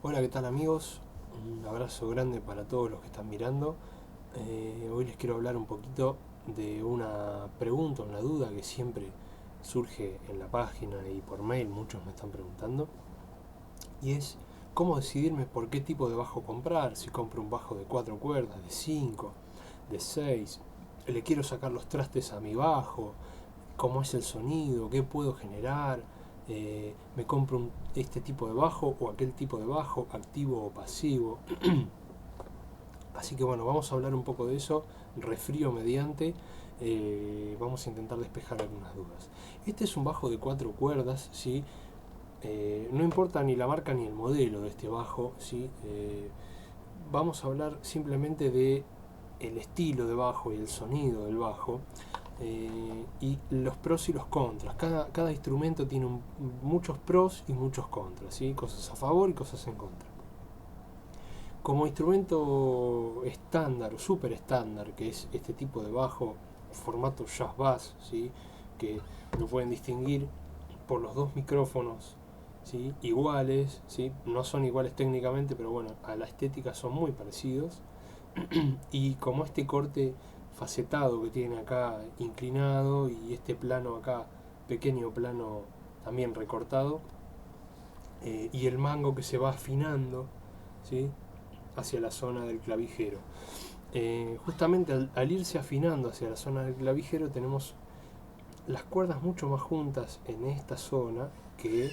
Hola, ¿qué tal amigos? Un abrazo grande para todos los que están mirando. Hoy les quiero hablar un poquito de una pregunta, una duda que siempre surge en la página y por mail, muchos me están preguntando, y es cómo decidirme por qué tipo de bajo comprar, si compro un bajo de 4 cuerdas, de 5, de 6, le quiero sacar los trastes a mi bajo, cómo es el sonido, qué puedo generar, me compro este tipo de bajo o aquel tipo de bajo, activo o pasivo. Así que bueno, vamos a hablar un poco de eso, refrío mediante, vamos a intentar despejar algunas dudas. Este es un bajo de 4 cuerdas, ¿sí? No importa ni la marca ni el modelo de este bajo, ¿sí? Vamos a hablar simplemente de el estilo de bajo y el sonido del bajo, y los pros y los contras. Cada instrumento tiene muchos pros y muchos contras, ¿sí? Cosas a favor y cosas en contra. Como instrumento estándar o super estándar, que es este tipo de bajo, formato jazz bass, ¿sí? Que lo pueden distinguir por los dos micrófonos, ¿sí? Iguales, ¿sí? No son iguales técnicamente, pero bueno, a la estética son muy parecidos. Y como este corte facetado que tiene acá inclinado y este plano acá, pequeño plano también recortado, y el mango que se va afinando, ¿sí? Hacia la zona del clavijero. Justamente al irse afinando hacia la zona del clavijero tenemos las cuerdas mucho más juntas en esta zona que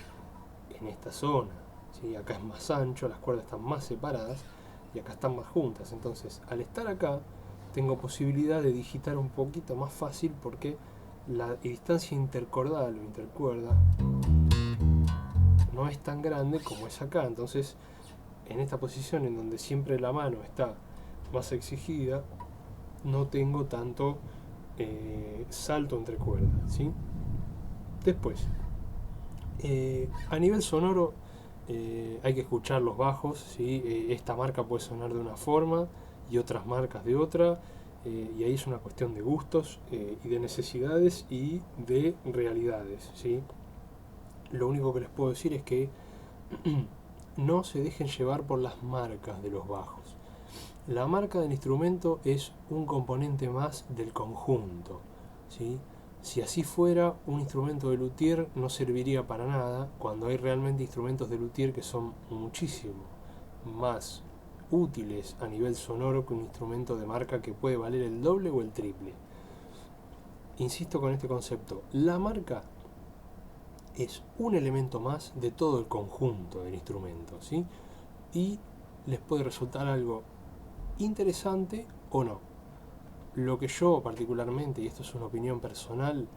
en esta zona. ¿Sí? Acá es más ancho, las cuerdas están más separadas y acá están más juntas. Entonces, al estar acá, tengo posibilidad de digitar un poquito más fácil porque la distancia intercordal o intercuerda no es tan grande como es acá. Entonces, en esta posición en donde siempre la mano está más exigida, no tengo tanto salto entre cuerdas. ¿Sí? Después, a nivel sonoro, hay que escuchar los bajos, ¿sí? Esta marca puede sonar de una forma y otras marcas de otra, y ahí es una cuestión de gustos, y de necesidades y de realidades, ¿sí? Lo único que les puedo decir es que no se dejen llevar por las marcas de los bajos. La marca del instrumento es un componente más del conjunto, ¿sí? Si así fuera, un instrumento de luthier no serviría para nada cuando hay realmente instrumentos de luthier que son muchísimo más útiles a nivel sonoro que un instrumento de marca que puede valer el doble o el triple. Insisto con este concepto, la marca es un elemento más de todo el conjunto del instrumento, ¿sí? Y les puede resultar algo interesante o no. Lo que yo particularmente, y esto es una opinión personal,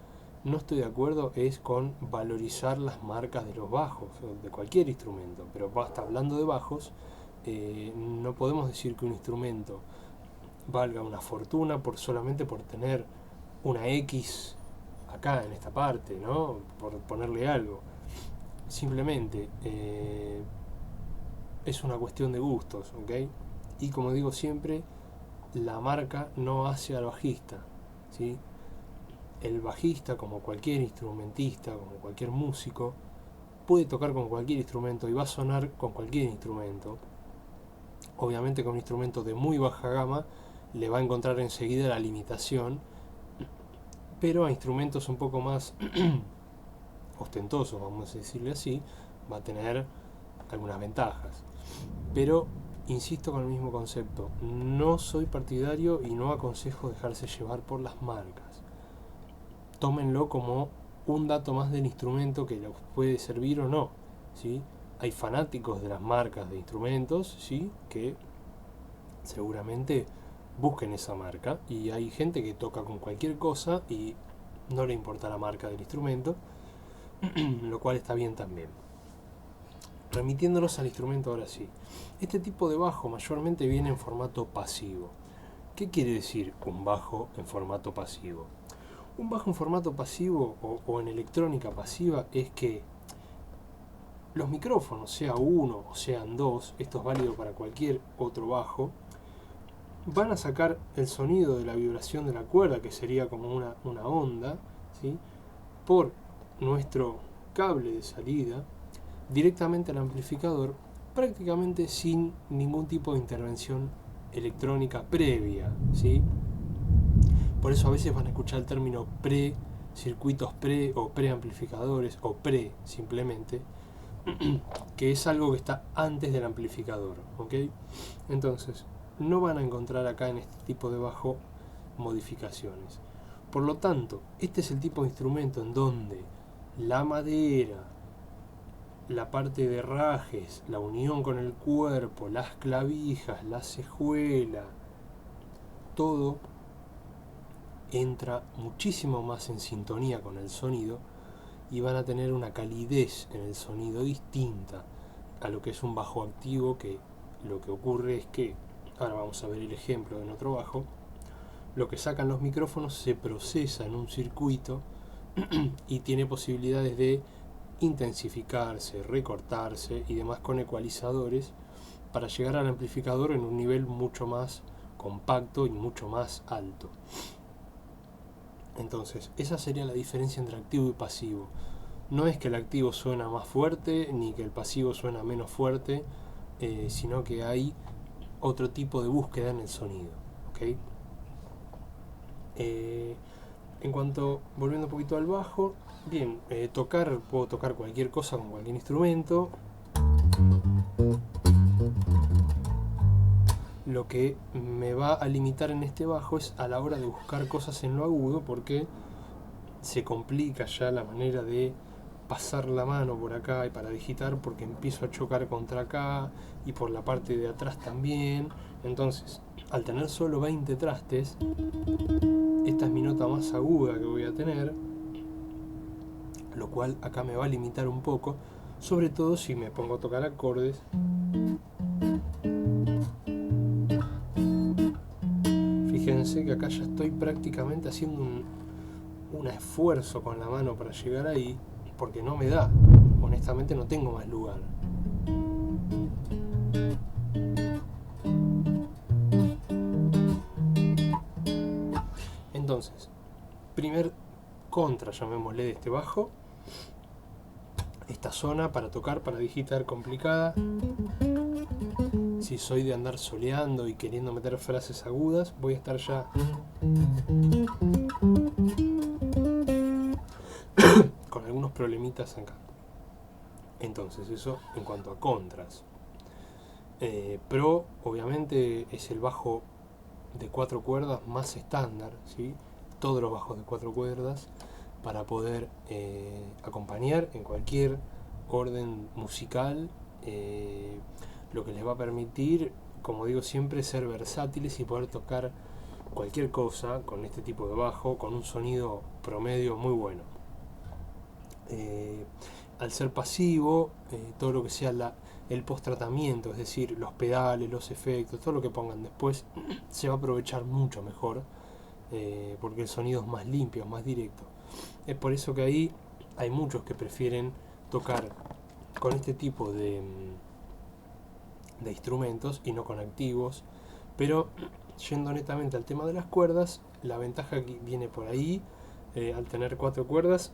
no estoy de acuerdo es con valorizar las marcas de los bajos, de cualquier instrumento, pero basta hablando de bajos, no podemos decir que un instrumento valga una fortuna solamente por tener una X acá en esta parte, ¿no? Por ponerle algo. Simplemente es una cuestión de gustos, ¿ok? Y como digo siempre, la marca no hace al bajista, ¿sí? El bajista, como cualquier instrumentista, como cualquier músico, puede tocar con cualquier instrumento y va a sonar con cualquier instrumento. Obviamente con un instrumento de muy baja gama le va a encontrar enseguida la limitación, pero a instrumentos un poco más ostentosos, vamos a decirle así, va a tener algunas ventajas. Pero insisto con el mismo concepto, no soy partidario y no aconsejo dejarse llevar por las marcas. Tómenlo como un dato más del instrumento que les puede servir o no, ¿sí? Hay fanáticos de las marcas de instrumentos, ¿sí? Que seguramente busquen esa marca, y hay gente que toca con cualquier cosa y no le importa la marca del instrumento, lo cual está bien también. Remitiéndonos al instrumento ahora sí. Este tipo de bajo mayormente viene en formato pasivo. ¿Qué quiere decir un bajo en formato pasivo? Un bajo en formato pasivo o en electrónica pasiva es que los micrófonos, sea uno o sean dos, esto es válido para cualquier otro bajo, van a sacar el sonido de la vibración de la cuerda, que sería como una onda, ¿sí? Por nuestro cable de salida directamente al amplificador, prácticamente sin ningún tipo de intervención electrónica previa, ¿sí? Por eso a veces van a escuchar el término pre, circuitos pre o preamplificadores o pre simplemente, que es algo que está antes del amplificador, ¿ok? Entonces, no van a encontrar acá en este tipo de bajo modificaciones. Por lo tanto, este es el tipo de instrumento en donde la madera, la parte de herrajes, la unión con el cuerpo, las clavijas, la cejuela, todo entra muchísimo más en sintonía con el sonido y van a tener una calidez en el sonido distinta a lo que es un bajo activo, que lo que ocurre es que, ahora vamos a ver el ejemplo en otro bajo, lo que sacan los micrófonos se procesa en un circuito y tiene posibilidades de intensificarse, recortarse y demás con ecualizadores para llegar al amplificador en un nivel mucho más compacto y mucho más alto. Entonces, esa sería la diferencia entre activo y pasivo. No es que el activo suena más fuerte ni que el pasivo suena menos fuerte, sino que hay otro tipo de búsqueda en el sonido, ¿okay? En cuanto, volviendo un poquito al bajo, bien, puedo tocar cualquier cosa con cualquier instrumento. Lo que me va a limitar en este bajo es a la hora de buscar cosas en lo agudo, porque se complica ya la manera de pasar la mano por acá y para digitar, porque empiezo a chocar contra acá y por la parte de atrás también. Entonces, al tener solo 20 trastes, esta es mi nota más aguda que voy a tener, lo cual acá me va a limitar un poco, sobre todo si me pongo a tocar acordes. Fíjense que acá ya estoy prácticamente haciendo un esfuerzo con la mano para llegar ahí, porque no me da, honestamente no tengo más lugar. Entonces, primer contra, llamémosle, de este bajo, esta zona para tocar, para digitar complicada. Si soy de andar soleando y queriendo meter frases agudas, voy a estar ya con algunos problemitas acá. Entonces, eso en cuanto a contras. Pro, obviamente, es el bajo de 4 cuerdas más estándar, ¿sí? Todos los bajos de 4 cuerdas para poder acompañar en cualquier orden musical, lo que les va a permitir, como digo siempre, ser versátiles y poder tocar cualquier cosa con este tipo de bajo con un sonido promedio muy bueno. Al ser pasivo, todo lo que sea el post tratamiento, es decir, los pedales, los efectos, todo lo que pongan después se va a aprovechar mucho mejor, porque el sonido es más limpio, más directo. Es por eso que ahí hay muchos que prefieren tocar con este tipo de instrumentos y no con activos, pero yendo netamente al tema de las cuerdas, la ventaja que viene por ahí. Al tener 4 cuerdas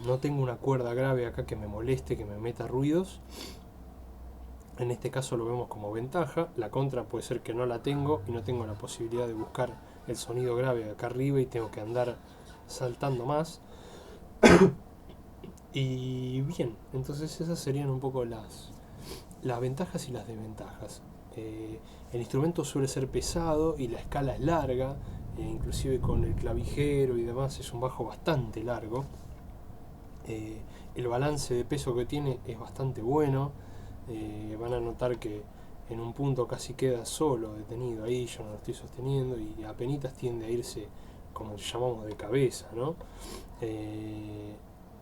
no tengo una cuerda grave acá que me moleste, que me meta ruidos. En este caso lo vemos como ventaja. La contra puede ser que no la tengo y no tengo la posibilidad de buscar el sonido grave acá arriba y tengo que andar saltando más. Y bien, entonces esas serían un poco las ventajas y las desventajas. El instrumento suele ser pesado y la escala es larga, inclusive con el clavijero y demás es un bajo bastante largo. El balance de peso que tiene es bastante bueno. Van a notar que en un punto casi queda solo, detenido ahí, yo no lo estoy sosteniendo y apenitas tiende a irse, como llamamos, de cabeza, ¿no?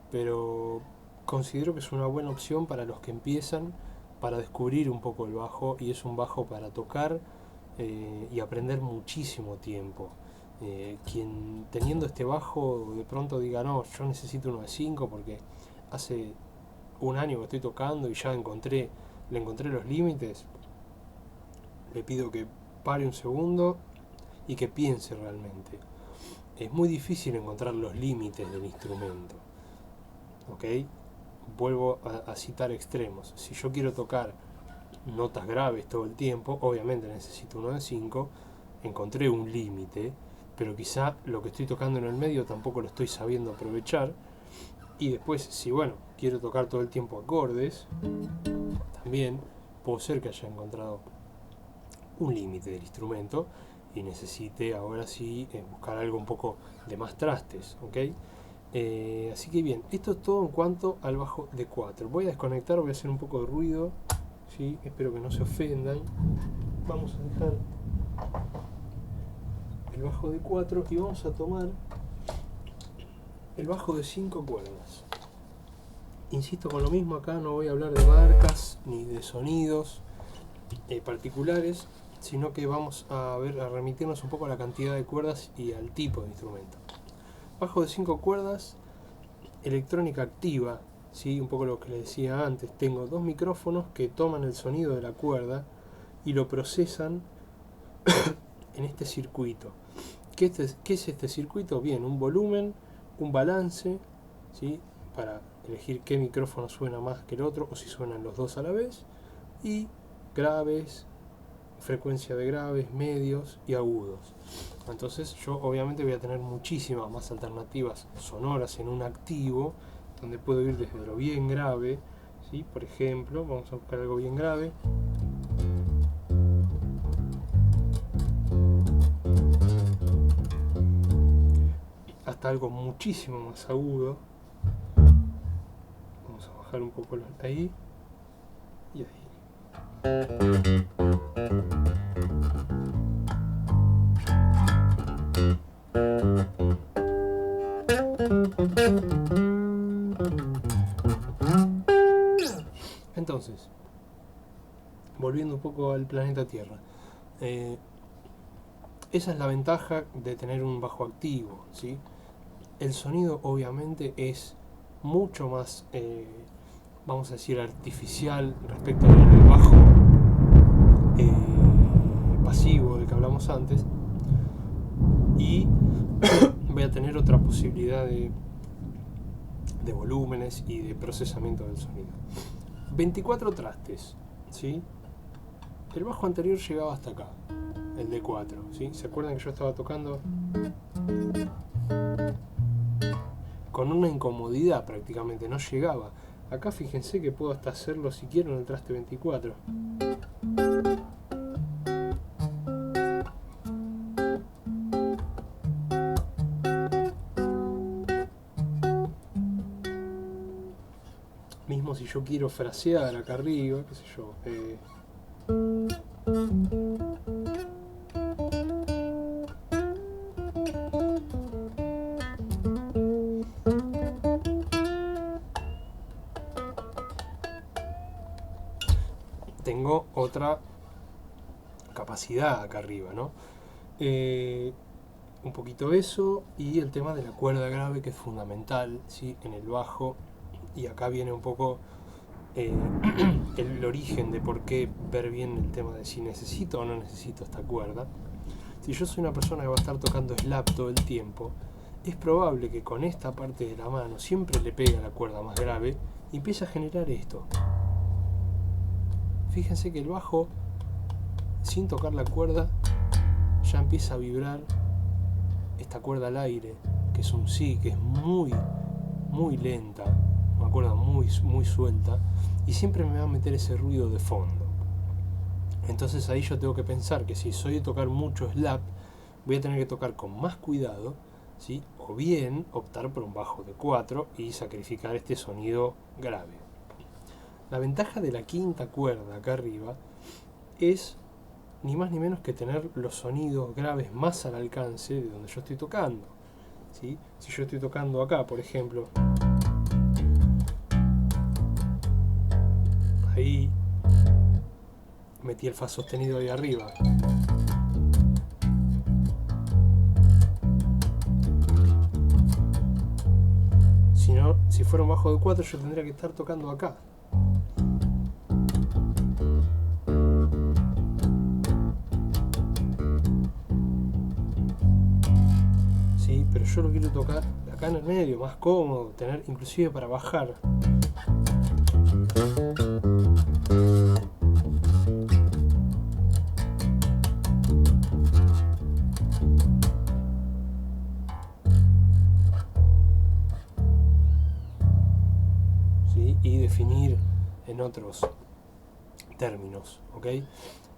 Pero considero que es una buena opción para los que empiezan, para descubrir un poco el bajo, y es un bajo para tocar y aprender muchísimo tiempo. Quien teniendo este bajo de pronto diga, no, yo necesito uno de 5 porque hace un año que estoy tocando y ya le encontré los límites, le pido que pare un segundo y que piense realmente. Es muy difícil encontrar los límites del instrumento, ¿ok? Vuelvo a citar extremos. Si yo quiero tocar notas graves todo el tiempo, obviamente necesito uno de 5, encontré un límite, pero quizá lo que estoy tocando en el medio tampoco lo estoy sabiendo aprovechar. Y después, si bueno, quiero tocar todo el tiempo acordes, también puede ser que haya encontrado un límite del instrumento y necesite ahora sí buscar algo un poco de más trastes, ¿ok? Así que bien, esto es todo en cuanto al bajo de 4. Voy a desconectar, voy a hacer un poco de ruido, ¿sí? Espero que no se ofendan. Vamos a dejar el bajo de 4 y vamos a tomar el bajo de 5 cuerdas. Insisto con lo mismo, acá no voy a hablar de marcas ni de sonidos particulares, sino que vamos a remitirnos un poco a la cantidad de cuerdas y al tipo de instrumento. Bajo de 5 cuerdas, electrónica activa, ¿sí? Un poco lo que les decía antes. Tengo dos micrófonos que toman el sonido de la cuerda y lo procesan en este circuito. ¿Qué es este circuito? Bien, un volumen, un balance, ¿sí? Para elegir qué micrófono suena más que el otro o si suenan los dos a la vez, y graves, frecuencia de graves, medios y agudos. Entonces yo obviamente voy a tener muchísimas más alternativas sonoras en un activo, donde puedo ir desde lo bien grave, ¿sí? Por ejemplo, vamos a buscar algo bien grave, hasta algo muchísimo más agudo. Vamos a bajar un poco ahí y ahí. Entonces, volviendo un poco al planeta Tierra, esa es la ventaja de tener un bajo activo, ¿sí? El sonido obviamente es mucho más, vamos a decir, artificial respecto al bajo pasivo del que hablamos antes, y voy a tener otra posibilidad de volúmenes y de procesamiento del sonido. 24 trastes, ¿sí? El bajo anterior llegaba hasta acá, el de 4, ¿sí? ¿Se acuerdan que yo estaba tocando con una incomodidad prácticamente? No llegaba. Acá fíjense que puedo hasta hacerlo si quiero en el traste 24. Mismo si yo quiero frasear acá arriba, qué sé yo. Tengo otra capacidad acá arriba, ¿no? Un poquito eso, y el tema de la cuerda grave, que es fundamental, ¿sí? En el bajo. Y acá viene un poco el origen de por qué ver bien el tema de si necesito o no necesito esta cuerda. Si yo soy una persona que va a estar tocando slap todo el tiempo, es probable que con esta parte de la mano siempre le pegue a la cuerda más grave y empiece a generar esto. Fíjense que el bajo, sin tocar la cuerda, ya empieza a vibrar esta cuerda al aire, que es un si, que es muy lenta, una cuerda muy suelta, y siempre me va a meter ese ruido de fondo. Entonces ahí yo tengo que pensar que si soy de tocar mucho slap, voy a tener que tocar con más cuidado, ¿sí? O bien optar por un bajo de 4 y sacrificar este sonido grave. La ventaja de la quinta cuerda acá arriba es ni más ni menos que tener los sonidos graves más al alcance de donde yo estoy tocando, ¿sí? Si yo estoy tocando acá, por ejemplo, ahí metí el fa sostenido ahí arriba, si fuera un bajo de 4 yo tendría que estar tocando acá. Sí, pero yo lo quiero tocar acá en el medio, más cómodo, tener inclusive para bajar. otros términos, ¿ok?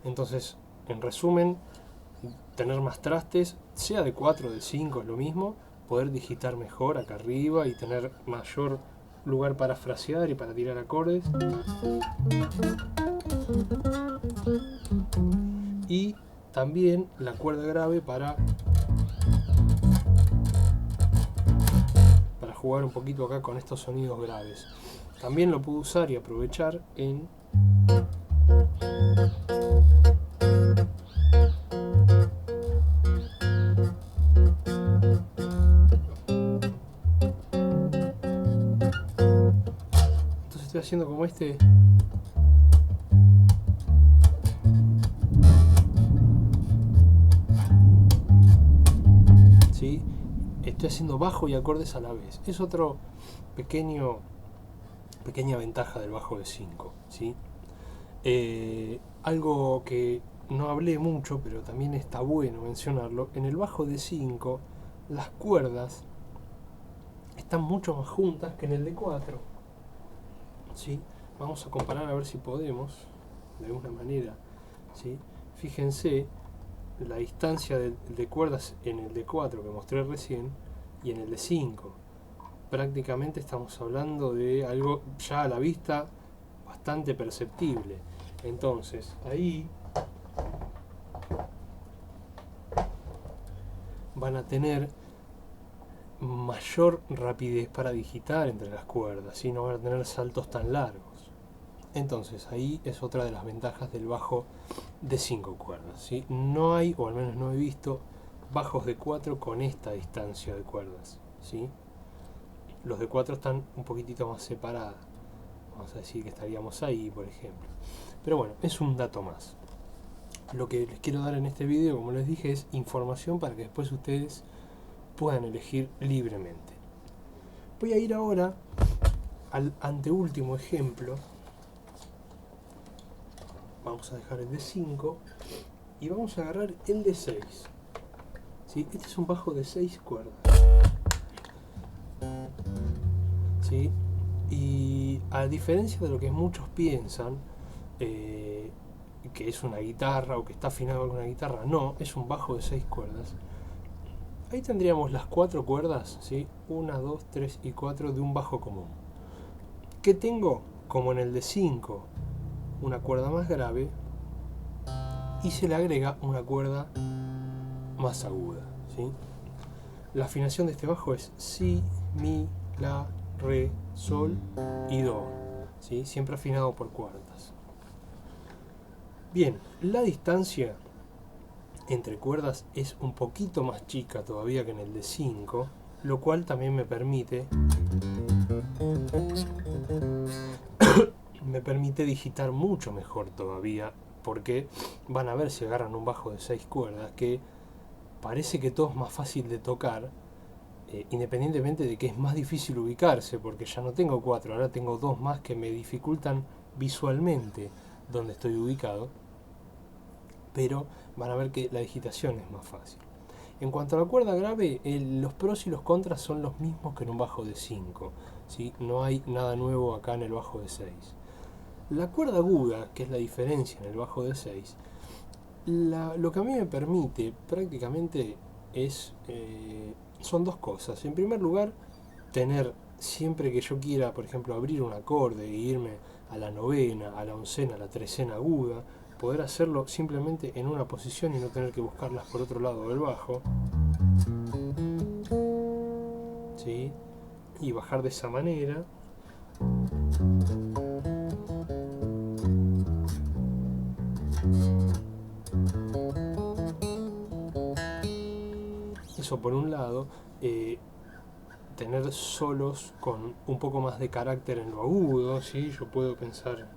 Entonces, en resumen, tener más trastes, sea de 4 o de 5 es lo mismo, poder digitar mejor acá arriba y tener mayor lugar para frasear y para tirar acordes. Y también la cuerda grave para jugar un poquito acá con estos sonidos graves. También lo puedo usar y aprovechar en entonces estoy haciendo como este. ¿Sí? Estoy haciendo bajo y acordes a la vez. Es otro pequeña ventaja del bajo de 5. ¿Sí? Algo que no hablé mucho, pero también está bueno mencionarlo, en el bajo de 5 las cuerdas están mucho más juntas que en el de 4. ¿Sí? Vamos a comparar a ver si podemos, de alguna manera. ¿Sí? Fíjense la distancia de cuerdas en el de 4 que mostré recién y en el de 5. Prácticamente estamos hablando de algo ya a la vista bastante perceptible. Entonces, ahí van a tener mayor rapidez para digitar entre las cuerdas y no van a tener saltos tan largos. Entonces, ahí es otra de las ventajas del bajo de 5 cuerdas. ¿Sí? No hay, o al menos no he visto, bajos de 4 con esta distancia de cuerdas. ¿Sí? Los de 4 están un poquitito más separadas. Vamos a decir que estaríamos ahí, por ejemplo. Pero bueno, es un dato más. Lo que les quiero dar en este video, como les dije, es información para que después ustedes puedan elegir libremente. Voy a ir ahora al anteúltimo ejemplo. Vamos a dejar el de 5 y vamos a agarrar el de 6. ¿Sí? Este es un bajo de 6 cuerdas. ¿Sí? Y a diferencia de lo que muchos piensan, que es una guitarra o que está afinado con una guitarra, no, es un bajo de 6 cuerdas. Ahí tendríamos las 4 cuerdas, ¿sí? 1, 2, 3 y 4 de un bajo común. ¿Qué tengo? Como en el de 5, una cuerda más grave y se le agrega una cuerda más aguda, ¿sí? La afinación de este bajo es si, mi, la, re, sol y do, ¿sí? Siempre afinado por cuartas. Bien, la distancia entre cuerdas es un poquito más chica todavía que en el de 5, lo cual también me permite digitar mucho mejor todavía, porque van a ver si agarran un bajo de 6 cuerdas que parece que todo es más fácil de tocar, independientemente de que es más difícil ubicarse, porque ya no tengo 4, ahora tengo 2 más que me dificultan visualmente donde estoy ubicado, pero van a ver que la digitación es más fácil. En cuanto a la cuerda grave, los pros y los contras son los mismos que en un bajo de 5, ¿sí? No hay nada nuevo acá en el bajo de 6. La cuerda aguda, que es la diferencia en el bajo de 6, lo que a mí me permite prácticamente son dos cosas. En primer lugar, tener siempre que yo quiera, por ejemplo, abrir un acorde e irme a la novena, a la oncena, a la trecena aguda, poder hacerlo simplemente en una posición y no tener que buscarlas por otro lado del bajo, ¿sí? Y bajar de esa manera. Eso por un lado. Tener solos con un poco más de carácter en lo agudo, ¿sí? Yo puedo pensar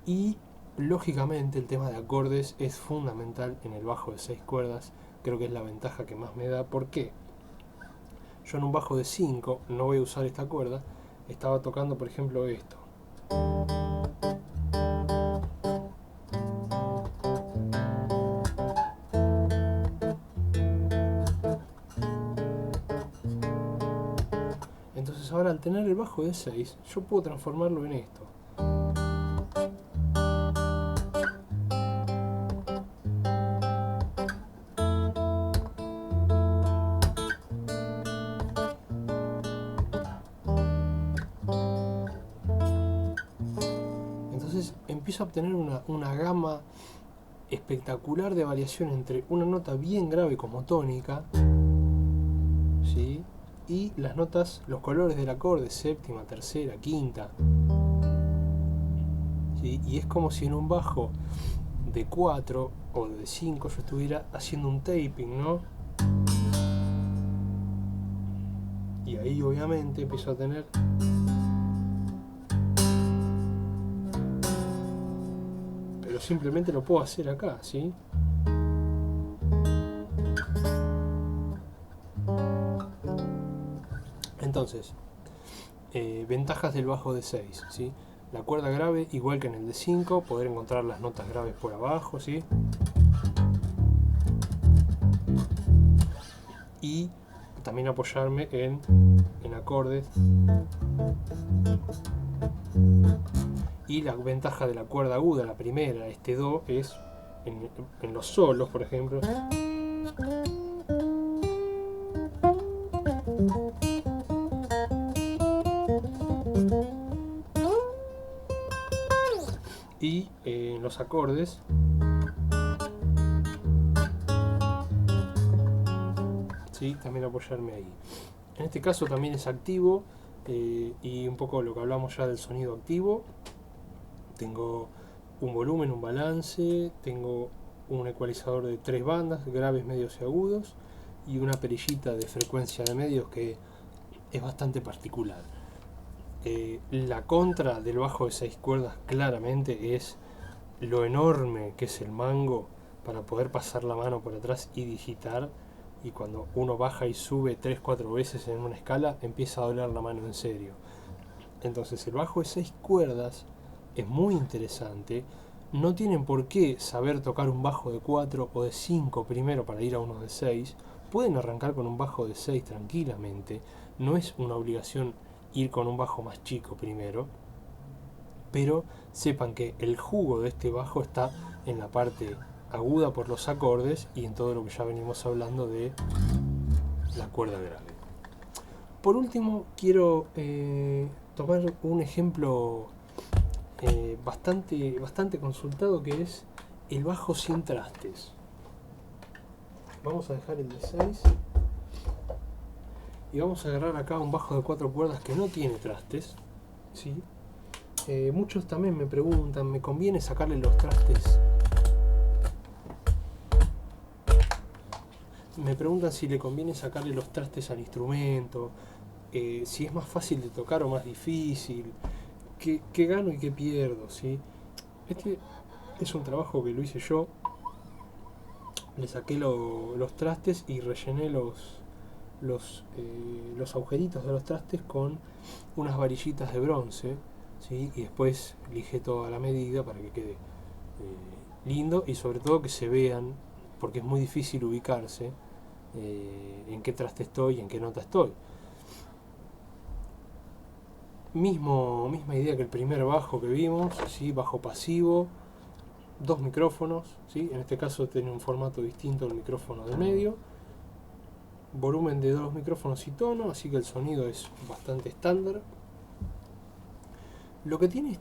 y lógicamente el tema de acordes es fundamental en el bajo de 6 cuerdas. Creo que es la ventaja que más me da. ¿Por qué? Yo en un bajo de 5 no voy a usar esta cuerda. Estaba tocando, por ejemplo, esto. ahora al tener el bajo de 6, yo puedo transformarlo en esto. Entonces empiezo a obtener una gama espectacular de variación entre una nota bien grave como tónica, ¿sí? Y las notas, los colores del acorde, séptima, tercera, quinta, ¿sí? Y es como si en un bajo de 4 o de 5 yo estuviera haciendo un taping, ¿no? Y ahí obviamente empiezo a tener pero simplemente lo puedo hacer acá, ¿sí? Entonces, ventajas del bajo de 6, ¿sí? La cuerda grave, igual que en el de 5, poder encontrar las notas graves por abajo, ¿sí? Y también apoyarme en acordes. Y la ventaja de la cuerda aguda, la primera, este do, es en los solos, por ejemplo. Y en los acordes, ¿sí? También apoyarme ahí. En este caso también es activo, y un poco lo que hablamos ya del sonido activo. Tengo un volumen, un balance, tengo un ecualizador de 3 bandas, graves, medios y agudos, y una perillita de frecuencia de medios que es bastante particular. La contra del bajo de 6 cuerdas claramente es lo enorme que es el mango para poder pasar la mano por atrás y digitar, y cuando uno baja y sube 3-4 veces en una escala empieza a doler la mano en serio. Entonces el bajo de 6 cuerdas es muy interesante. No tienen por qué saber tocar un bajo de 4 o de 5 primero para ir a uno de 6. Pueden arrancar con un bajo de 6 tranquilamente. No es una obligación ir con un bajo más chico primero. Pero sepan que el jugo de este bajo está en la parte aguda por los acordes y en todo lo que ya venimos hablando de la cuerda grave. Por último, quiero tomar un ejemplo bastante consultado, que es el bajo sin trastes. Vamos a dejar el de 6 y vamos a agarrar acá un bajo de 4 cuerdas que no tiene trastes, ¿sí? Muchos también me preguntan, ¿me conviene sacarle los trastes? Me preguntan si le conviene sacarle los trastes al instrumento, si es más fácil de tocar o más difícil, qué gano y qué pierdo, ¿sí? Este es un trabajo que lo hice yo. Le saqué los trastes y rellené los agujeritos de los trastes con unas varillitas de bronce, ¿sí? Y después lijé todo a la medida para que quede lindo y sobre todo que se vean, porque es muy difícil ubicarse en qué traste estoy y en qué nota estoy. Misma idea que el primer bajo que vimos, ¿sí? Bajo pasivo, 2 micrófonos, ¿sí? En este caso tiene un formato distinto al micrófono del medio, volumen de 2 micrófonos y tono, así que el sonido es bastante estándar. Lo que tiene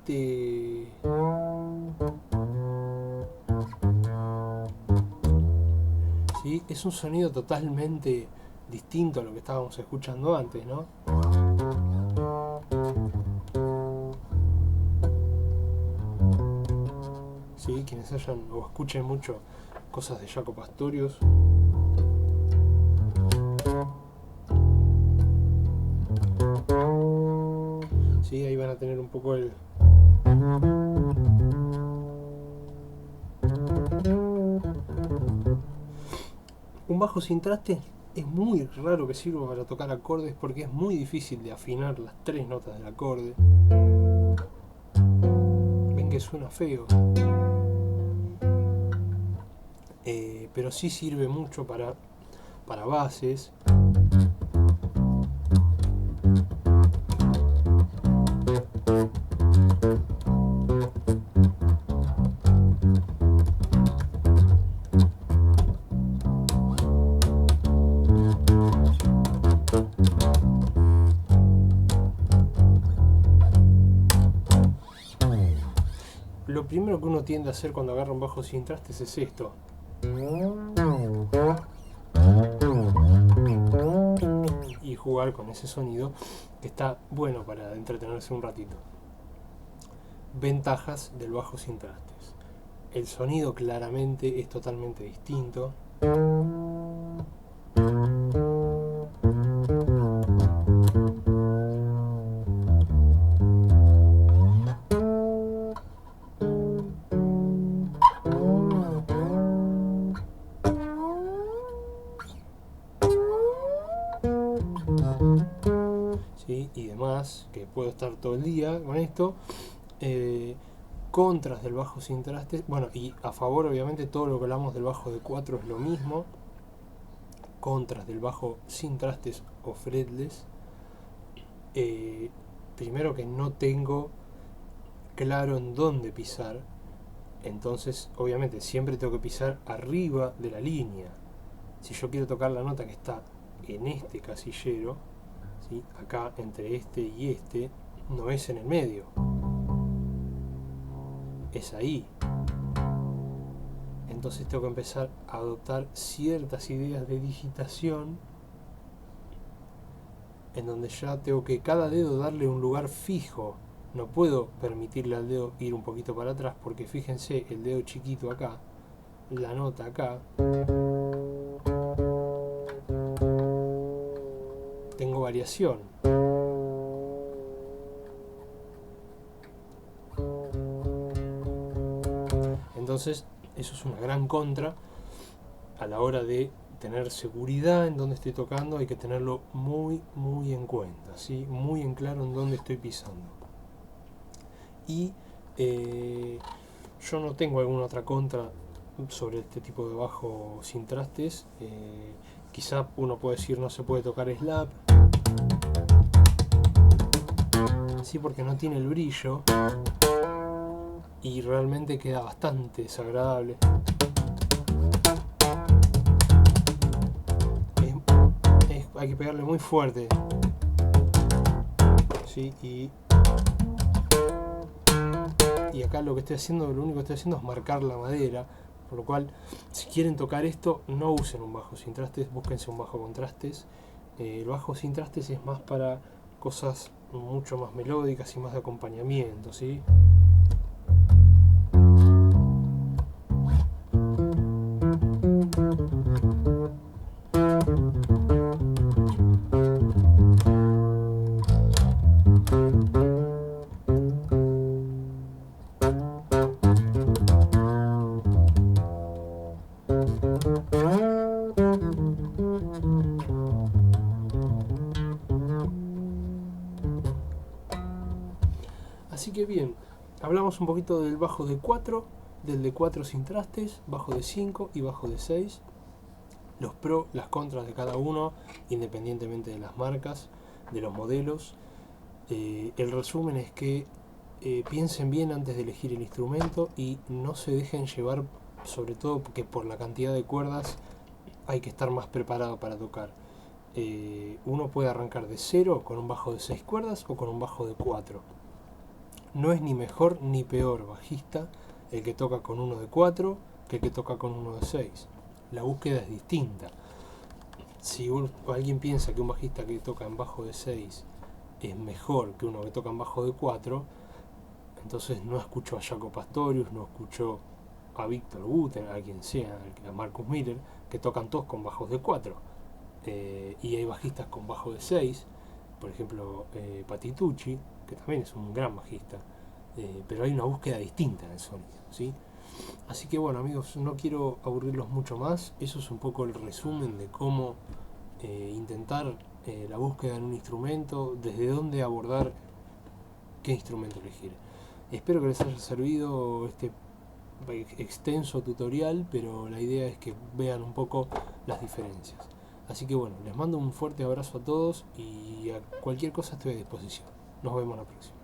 ¿sí? Es un sonido totalmente distinto a lo que estábamos escuchando antes, ¿no? ¿Sí? Quienes hayan o escuchen mucho cosas de Jaco Pastorius, ¿sí? Ahí van a tener un poco el... Un bajo sin traste es muy raro que sirva para tocar acordes porque es muy difícil de afinar las 3 notas del acorde. Ven que suena feo. Pero sí sirve mucho para bases. primero que uno tiende a hacer cuando agarra un bajo sin trastes es esto. Y jugar con ese sonido que está bueno para entretenerse un ratito. Ventajas del bajo sin trastes. El sonido claramente es totalmente distinto. ¿Sí? Y demás, que puedo estar todo el día con esto. Contras del bajo sin trastes, bueno, y a favor obviamente todo lo que hablamos del bajo de 4 es lo mismo. Contras del bajo sin trastes o fretless, primero que no tengo claro en dónde pisar, entonces obviamente siempre tengo que pisar arriba de la línea. Si yo quiero tocar la nota que está en este casillero, ¿sí? Acá entre este y este, no es en el medio, es ahí. Entonces tengo que empezar a adoptar ciertas ideas de digitación en donde ya tengo que cada dedo darle un lugar fijo. No puedo permitirle al dedo ir un poquito para atrás porque fíjense, el dedo chiquito acá, la nota acá, tengo variación. Entonces eso es una gran contra a la hora de tener seguridad en dónde estoy tocando. Hay que tenerlo muy en cuenta, ¿sí? Muy en claro en dónde estoy pisando. Y yo no tengo alguna otra contra sobre este tipo de bajo sin trastes. Quizá uno puede decir no se puede tocar slap, sí, porque no tiene el brillo y realmente queda bastante desagradable. Hay que pegarle muy fuerte, ¿sí? Y acá lo único que estoy haciendo es marcar la madera, por lo cual si quieren tocar esto no usen un bajo sin trastes, búsquense un bajo con trastes. El bajo sin trastes es más para cosas mucho más melódicas y más de acompañamiento, ¿sí? Así que bien, hablamos un poquito del bajo de 4, del de 4 sin trastes, bajo de 5 y bajo de 6. Los pros, las contras de cada uno, independientemente de las marcas, de los modelos. El resumen es que piensen bien antes de elegir el instrumento y no se dejen llevar, sobre todo porque por la cantidad de cuerdas hay que estar más preparado para tocar. Uno puede arrancar de 0 con un bajo de 6 cuerdas o con un bajo de 4. No es ni mejor ni peor bajista el que toca con uno de 4 que el que toca con uno de 6. La búsqueda es distinta. Si alguien piensa que un bajista que toca en bajo de 6 es mejor que uno que toca en bajo de 4, entonces no escuchó a Jaco Pastorius, no escuchó a Víctor Guten, a quien sea, a Marcus Miller, que tocan todos con bajos de 4. Y hay bajistas con bajo de 6, por ejemplo Patitucci, que también es un gran bajista, pero hay una búsqueda distinta en el sonido, ¿sí? Así que bueno, amigos, no quiero aburrirlos mucho más. Eso es un poco el resumen de cómo intentar la búsqueda en un instrumento, desde dónde abordar qué instrumento elegir. Espero que les haya servido este extenso tutorial, pero la idea es que vean un poco las diferencias. Así que bueno, les mando un fuerte abrazo a todos y a cualquier cosa estoy a disposición. Nos vemos la próxima.